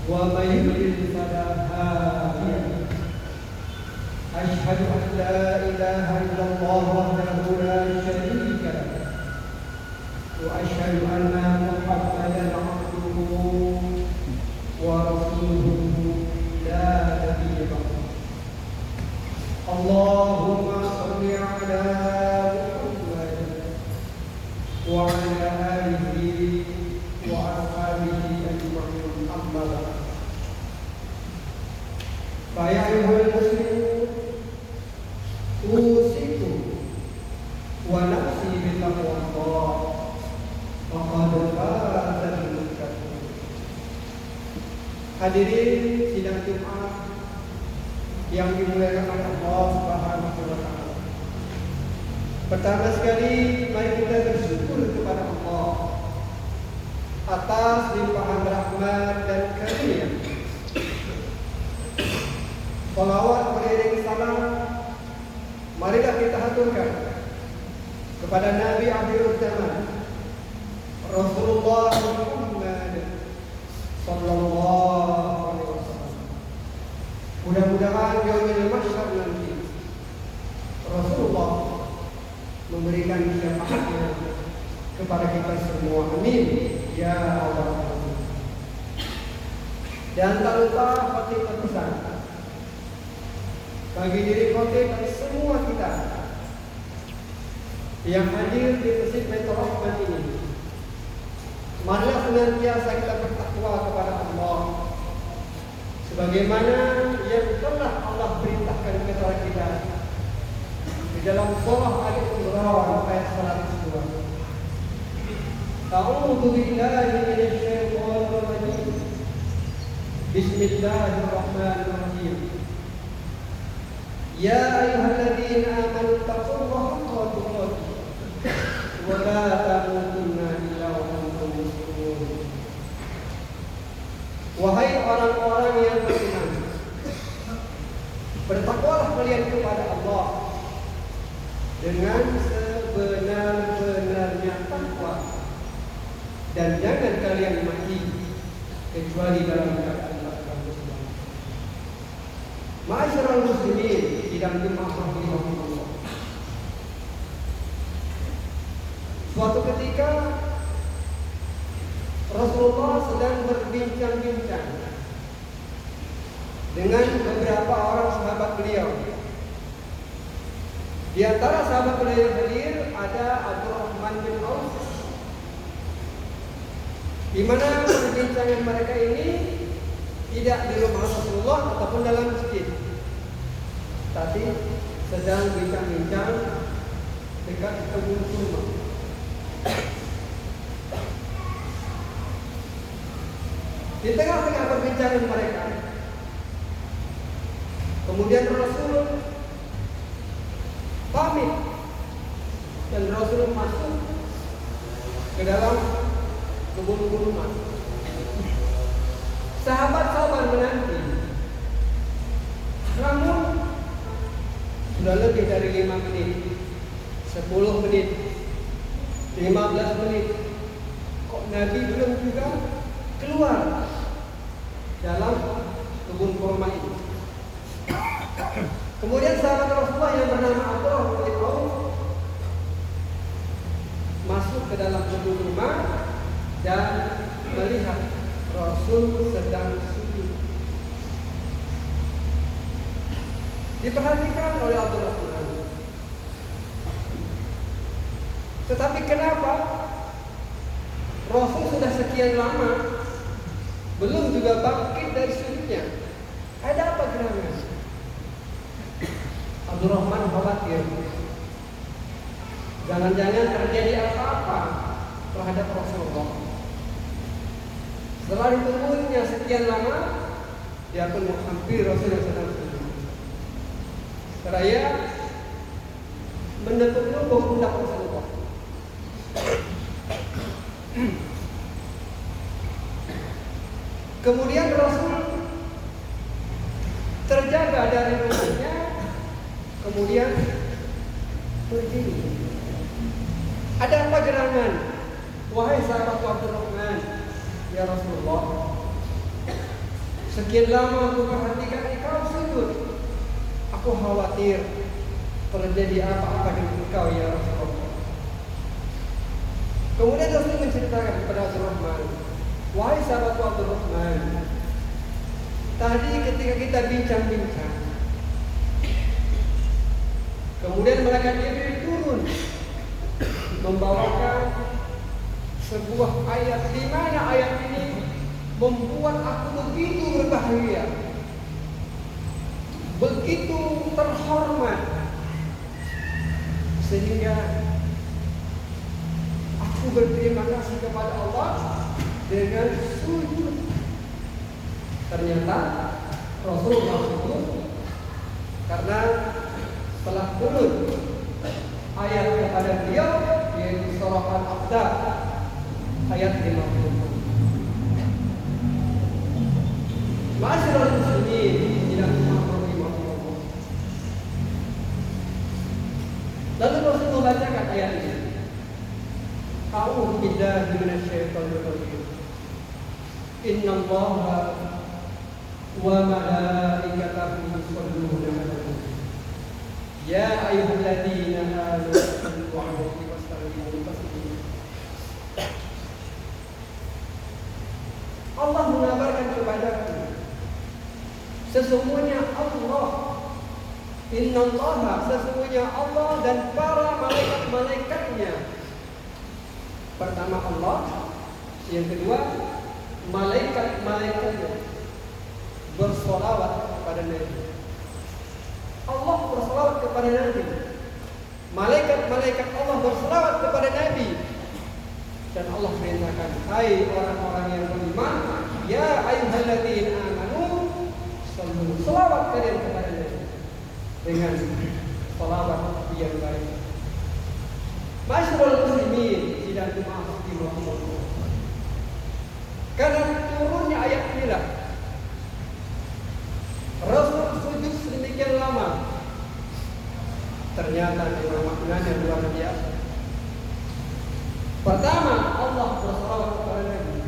ومن يضلل فلا هادي له. أشهد أن لا إله إلا الله وحده لا شريك له وأشهد أن محمدا عبده ورسوله لا نبي بعده. اللهم صل على محمد وعلى آله وأصحابه أجمعين. أما بعد، فيا أيها المسلمون أوصيكم ونفسي بتقوى الله فقد فاز المتقون. Hadirin sidang Jumat yang dimuliakan oleh Allah Subhanahu wa taala. Pertama sekali, mari kita bersyukur kepada Allah atas limpahan rahmat dan karunia. Salawat beriring salam marilah kita haturkan kepada Nabi akhir zaman Rasulullah Muhammad sallallahu alaihi wasallam. Mudah-mudahan yaumil mahsyar nanti Rasulullah memberikan syafaatnya kepada kita semua. Amin ya Allah. Dan tak lupa khotib berpesan bagi diri khotib dan semua kita yang hadir di Masjid Baitur Rahman ini, marilah senantiasa kita bertakwa kepada Allah sebagaimana yang telah Allah perintahkan kepada kita di dalam surah Al-Imran ayat 102. A'udzu billahi minasy syaithanir rajim. Bismillahirrahmanirrahim. Ya ayyuhalladzina amanu taqullaha haqqa tuqatih wa la tamutunna illa wa antum muslimun. Wahai orang-orang yang beriman, bertakwalah kalian kepada Allah dengan sebenar-benarnya takwa, dan jangan kalian mati kecuali dalam keadaan bertakwa. Ma'asyiral muslimin, sidang Jumat rahimahullah. Suatu ketika Rasulullah sedang berbincang-bincang dengan beberapa orang sahabat beliau. Di antara sahabat beliau yang hadir ada Abdurrahman bin Auf, di mana perbincangan mereka ini tidak di rumah Rasulullah ataupun dalam masjid, tapi sedang bincang-bincang dekat kebun kurma. Di tengah-tengah perbincangan mereka, kemudian Rasul pamit dan Rasul masuk ke dalam kebun kurma. Sahabat-sahabat menanti, namun sudah lebih dari 5 menit, 10 menit, 15 menit, kok Nabi belum juga keluar dalam kebun kurma ini. Kemudian sahabat Rasulullah yang bernama Abdurrahman bin Auf masuk ke dalam kebun kurma dan melihat Rasul sedang sujud. Diperhatikan oleh Abdurrahman. Tetapi kenapa Rasul sudah sekian lama belum juga bangkit dari sujudnya? Ada apa gerangan? Abdurrahman khawatir, jangan-jangan terjadi apa-apa terhadap Rasulullah. Setelah ditunggunya sekian lama, dia pun hampir Rasulullah sedang sujud. Seraya menepuk-nepuk pundak Rasulullah. Kemudian Rasul terjaga dari rumahnya, kemudian berdiri. Ada apa gerangan? Wahai sahabat Abdurrahman, ya Rasulullah, Sekian lama aku perhatikan engkau sujud. Aku khawatir terjadi apa-apa dengan engkau ya Rasulullah. Kemudian Rasul menceritakan kepada Abdurrahman, wahai sahabatku Abdurrahman, tadi ketika kita bincang-bincang, kemudian malaikat Jibril turun membawakan sebuah ayat di mana ayat ini membuat aku begitu berbahagia, begitu terhormat, sehingga aku berterima kasih kepada Allah dengan sujud. Ternyata Rasulullah itu karena telah turun ayat kepada beliau, yaitu surah Al-Ahzab ayat 50. Ma'asyiral muslimin, tidak rahimahullah. Lalu Rasul membacakan ayat ini. A'udzu billahi minasyaitonir rajim. Innallaha wa malaikatahu yusholluna 'alan nabi. Ya ayyuhalladzina amanu sallu 'alaihi wa sallimu taslima. Allah mengabarkan kepadaku, sesungguhnya Allah, innallaha, sesungguhnya Allah dan para malaikat-malaikatnya. Pertama Allah, yang kedua malaikat-malaikatnya bersolawat kepada Nabi. Allah bersolawat kepada Nabi, malaikat-malaikat Allah bersolawat kepada Nabi. Dan Allah perintahkan, hai orang-orang yang beriman, ya ayyuhalladzina amanu sallu, selawat kalian kepada Nabi dengan selawat yang baik. Masyarul muslimin, tidak dimahami. Karena turunnya ayat inilah Rasul sujud sedemikian lama. Ternyata memang maknanya luar biasa. Pertama, Allah bersalawat kepada Nabi.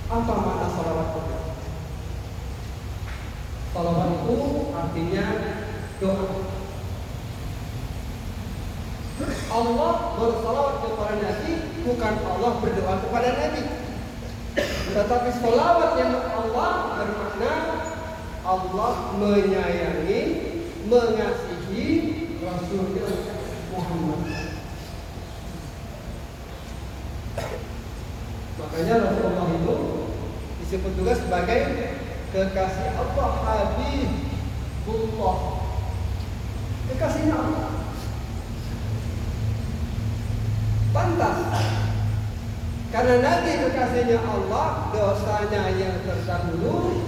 Apa makna salawat itu? Salawat itu artinya doa. Allah bersalawat kepada Nabi, bukan Allah berdoa kepada Nabi. Tetapi salawat yang Allah bermakna Allah menyayangi, mengasihi Rasulullah Muhammad. Makanya Rasulullah itu disebut juga sebagai kekasih Allah, Habibullah, kekasihnya Allah. Pantas, karena Nabi kekasihnya Allah, dosanya yang terdahulu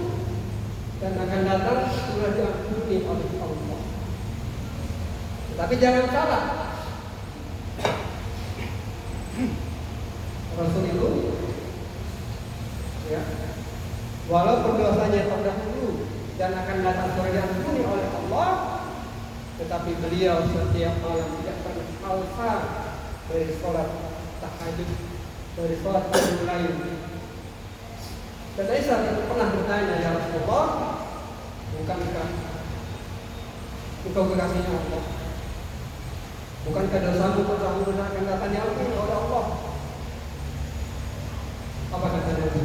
dan akan datang sudah diampuni oleh Allah. Tapi jangan salah, Rasul itu, ya, walaupun dosanya terdahulu dan akan datang sudah diampuni oleh Allah, tetapi beliau setiap malam tidak pernah alfa dari sholat tahajud, dari sholat yang lain. Dan Aisyah itu pernah bertanya, ya Rasulullah, bukankah engkau kekasihnya Allah? Bukankah dosamu akan datang diampuni oleh Allah? Apa kata Nabi?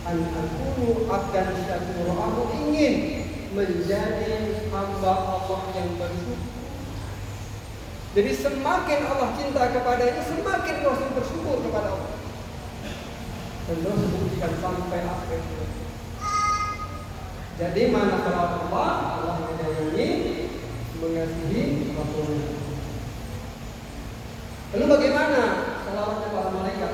An akunu abdan syakura, aku ingin menjadi hamba Allah yang bersyukur. Jadi semakin Allah cinta kepadanya, semakin Rasul bersyukur kepada Allah. Dan Rasul buktikan sampai akhir. Jadi mana kalau Allah menyayangi, mengasihi Rasulnya. Lalu bagaimana salawatnya para malaikat?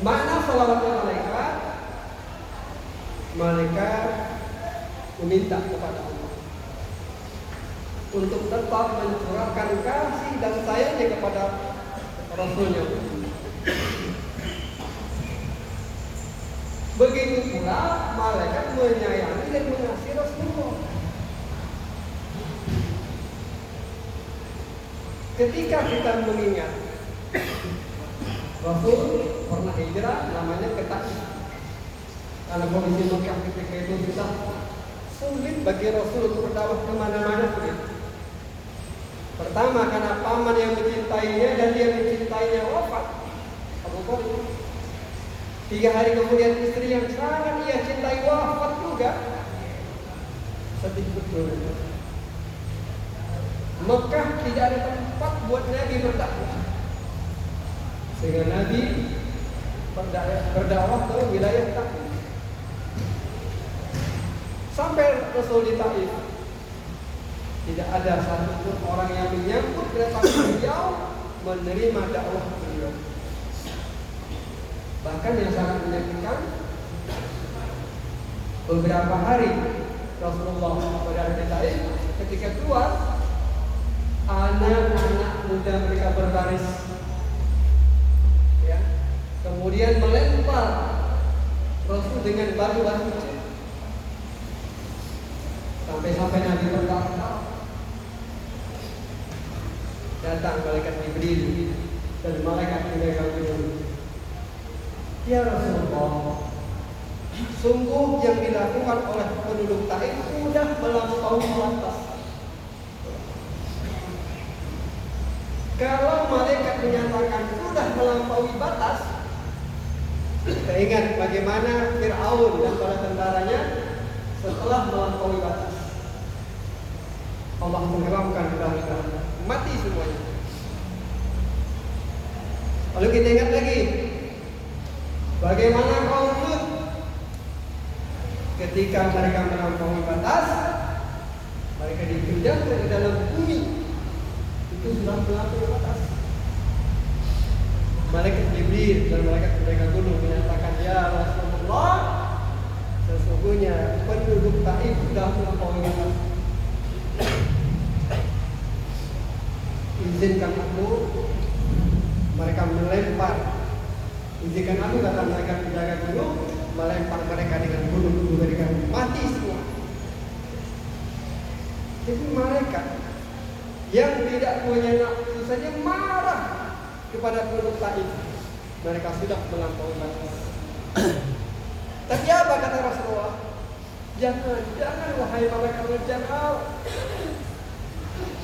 Mana salawatnya malaikat? Malaikat meminta kepada Allah untuk tetap mencurahkan kasih dan sayangnya kepada Rasulnya. Begitu pula malaikat menyayangi dan mengasihi Rasulullah. ketika kita mengingat Rasul pernah hijrah namanya ke Taif. Karena kondisi Mekah ketika itu susah, sulit bagi Rasul untuk berdakwah kemana-mana. Pertama karena paman yang mencintainya dan dia mencintainya wafat, Abu Thalib. 3 hari kemudian istri yang sangat ia cintai wafat juga. Sedih betul. Mekah tidak ada tempat buat Nabi berdakwah, sehingga Nabi berdakwah ke wilayah Taif. Sampai Rasul di Taif, tidak ada satupun orang yang menyambut kedatangan beliau, menerima dakwah beliau. Bahkan yang sangat menyakitkan, beberapa hari Rasulullah berada di Taif, ketika keluar, anak-anak muda mereka berbaris, ya, kemudian melempar Rasul dengan batu-batu. Sampai Nabi berkata, datang malaikat Jibril dan malaikat penjaga gunung. Ya Rasulullah, sungguh yang dilakukan oleh penduduk Taif sudah melampaui batas. Kalau malaikat menyatakan sudah melampaui batas, kita ingat bagaimana Fir'aun dan para tentaranya setelah melampaui batas. Allah menggeramkan ke dalam neraka, mati semuanya. Lalu kita ingat lagi bagaimana kaum Lut ketika mereka melampaui batas, mereka dipindahkan ke dalam bumi. Itu sudah melampaui batas. Malaikat Jibril dan malaikat penjaga gunung menyatakan, ya Rasulullah, sesungguhnya penduduk Taif sudah melampaui batas. Izinkan aku, mereka melempar. Izinkan aku, kata mereka penjaga gunung, melempar mereka dengan gunung, mereka mati semua. Jadi mereka yang tidak punya nafsu saja marah kepada penduduk Taif. Mereka sudah melampaui batas. Tapi apa kata Rasulullah? Jangan wahai malaikat, jangan.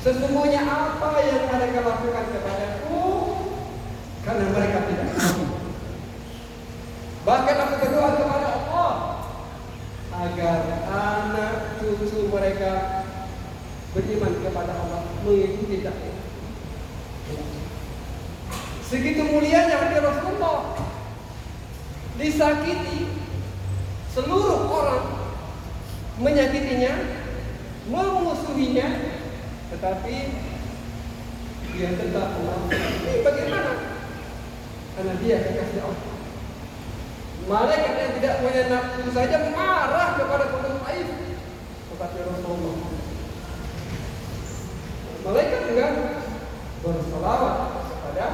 Sesungguhnya apa yang mereka lakukan kepadaku, karena mereka tidak tahu. Bahkan aku berdoa kepada Allah agar anak cucu mereka beriman kepada Allah, mengikuti dakwah. Segitu mulianya hati Rasulullah, disakiti seluruh orang, menyakitinya, memusuhinya, tetapi dia tetap melakukan. Ini bagaimana? Karena dia kekasih Allah. Malaikat yang tidak punya nafsu saja marah kepada penduduk Taif, seperti Rasulullah. Malaikat juga berselawat kepada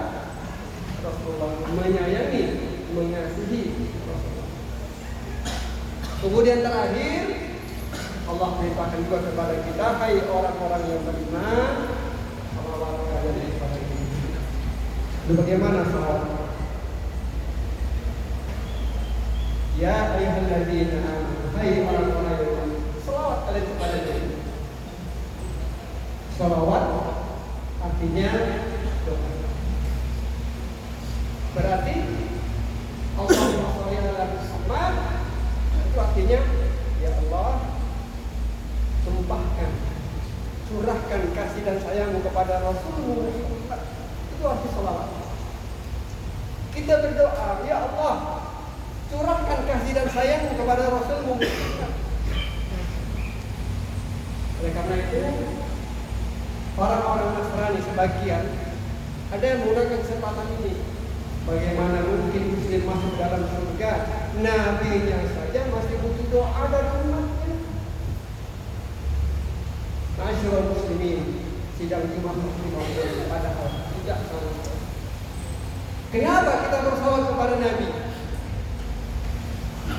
Rasulullah, menyayangi, mengasihi Rasulullah. Kemudian terakhir, Allah perintahkan juga kepada kita, hai orang-orang yang beriman, salawat kalian kepada kita. Itu bagaimana salawat? Ya ayyuhalladzina amanu, hai orang-orang yang beriman, salawat kalian kepada Nabi. Salawat artinya doa. Berarti Allahumma sholli ala Muhammad, itu artinya ya Allah, tumpahkan, curahkan kasih dan sayangmu kepada Rasulullah. Itu arti salawat. Kita berdoa, ya Allah, curahkan kasih dan sayangmu kepada Rasulullah. Oleh karena itu, orang-orang Nasrani sebagian ada yang menggunakan kesempatan ini. Bagaimana mungkin Muslim masuk dalam surga? Nabinya saja masih butuh doa dari umatnya. Masyaallah muslimin, sidang Jumat Muslim padahal tidak sama sekali. Kenapa kita bersalawat kepada Nabi?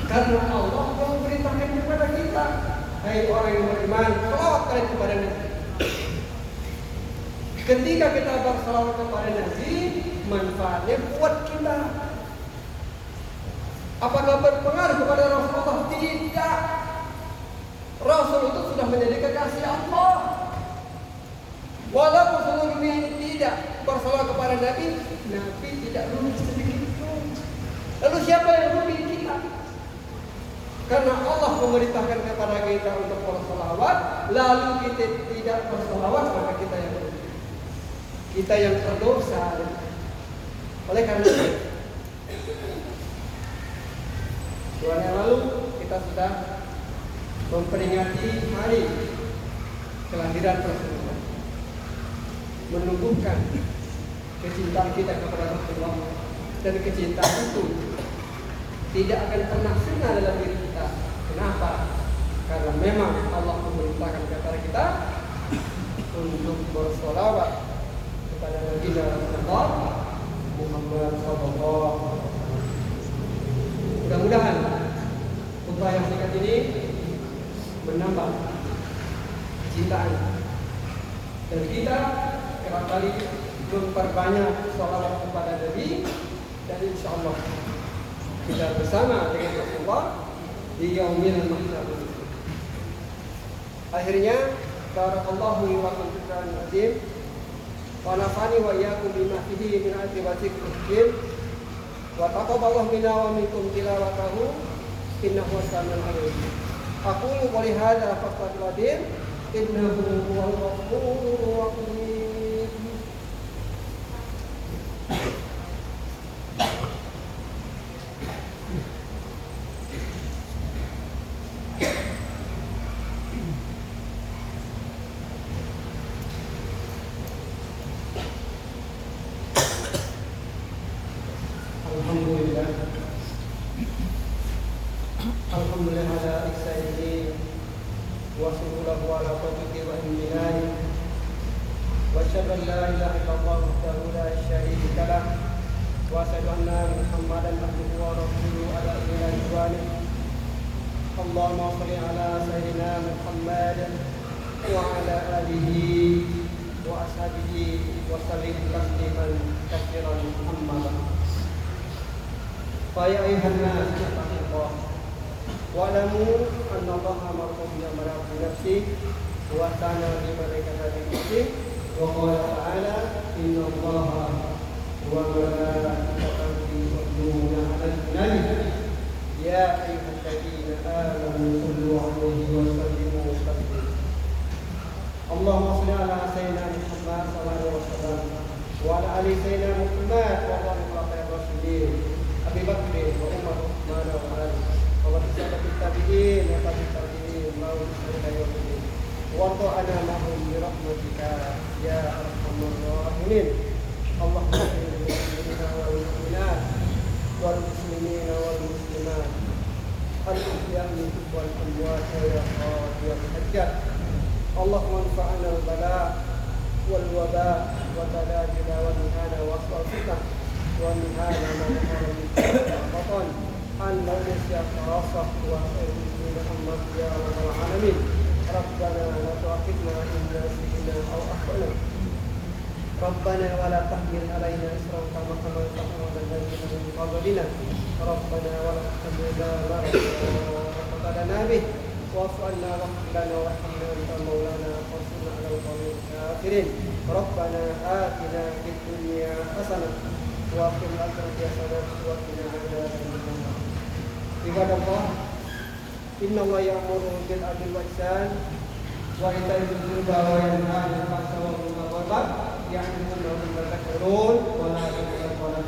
Karena Allah telah memerintahkan kepada kita, hai orang yang beriman, salawat kalian kepada Nabi. Ketika kita bersalawat kepada Nabi, manfaatnya buat kita. Apakah berpengaruh kepada Rasulullah? Tidak. Rasul itu sudah menjadi kekasih Allah. Walaupun seluruh dunia ini tidak bersalawat kepada Nabi, Nabi tidak rugi sedikit pun. Lalu siapa yang rugi? Kita. Karena Allah memerintahkan kepada kita untuk bersalawat, lalu kita tidak bersalawat, maka kita yang rugi. Kita yang berdosa. Oleh karena itu, bulan yang lalu kita sudah memperingati hari kelahiran Rasulullah, menumbuhkan kecintaan kita kepada Rasulullah, dan kecintaan itu tidak akan pernah sirna dalam diri kita. Kenapa? Karena memang Allah memerintahkan kepada kita untuk bersolawat kepada Nabi Rasulullah Muhammad SAW. Mudah-mudahan khutbah yang singkat ini menambah kecintaan, dan kita kerap kali memperbanyak sholawat kepada Nabi, dan insya Allah kita bersama dengan Rasulullah di yaumil mahsyar. Akhirnya, barakallahu li wa lakum fil azim, wa nafani wa iyyakum bima fihi min ayati wa dzikril, wa taqabbalallahu minna wa minkum tilawatahu innahu samiul alim. Aqulu qouli hadza fastaghfiruh innahu huwal ghafurur rahim. Alhamdulillah ala ihsanihi wa syukuruhu ala taufiqihi wa imtinanihi wa asyhadu an la ilaha illallah wahdahu la syarika lah wa asyhadu anna Muhammadan abduhu wa rasuluhu ala ila ridwanihi. Allahumma shalli ala sayyidina Muhammad wa ala alihi wa ashabihi wa sallim tasliman katsiran amma ba'd. Fa ya ayyuhan nas ittaqullah wa'lamu anna Allaha ma'akum ya'muru bil nafsi wa ta'ala bi malaikatihi wa qala ta'ala inna Allaha wa malaikatahu yusalluna 'alan nabi ya ayyuhalladzina amanu sallu 'alaihi wa sallimu taslima. Allahumma shalli 'ala sayyidina Muhammad sallallahu alaihi wasallam wa 'ala ali sayyidina Muhammad wa 'ala alihi rasulih Abi Bakr wa Umar wa 'ala alihi wa tabi'in wa tabi'in wa tabi'in wa ta'ala mahum bi rahmatika ya arhamar rahimin. Allahumma inna lillahi wal mu'minat wal muslimin wal muslimat al-ahya'i wal amwat ya qadi wal hajjat. Allahumma anfa'na al bala wal waba wa talajila wa mihana wa aswal fitnah wa mihana ma nahara min qatan an manusia farasah wa ilmin Muhammad ya rabbal alamin. Rabbana la tu'akhidna in nasina aw akhtana. Rabbana wa la tahmil alaina isran kama hamaltahu 'ala alladhina min qablina. Rabbana wa la tahmilna ma la taqata lana bih wa'fu 'anna waghfir lana warhamna anta maulana fansurna 'alal qawmil kafirin. Rabbana atina fid dunya hasanah wa fil akhirati hasanah wa qina adzabannar. Ibadallah, innallaha ya'muru bil 'adli wal ihsan wa ita'i dzil qurba wa yanha 'anil fahsya'i wal munkari wal baghi ya'idhukum la'allakum tadhakkarun wa la taqulu qawlan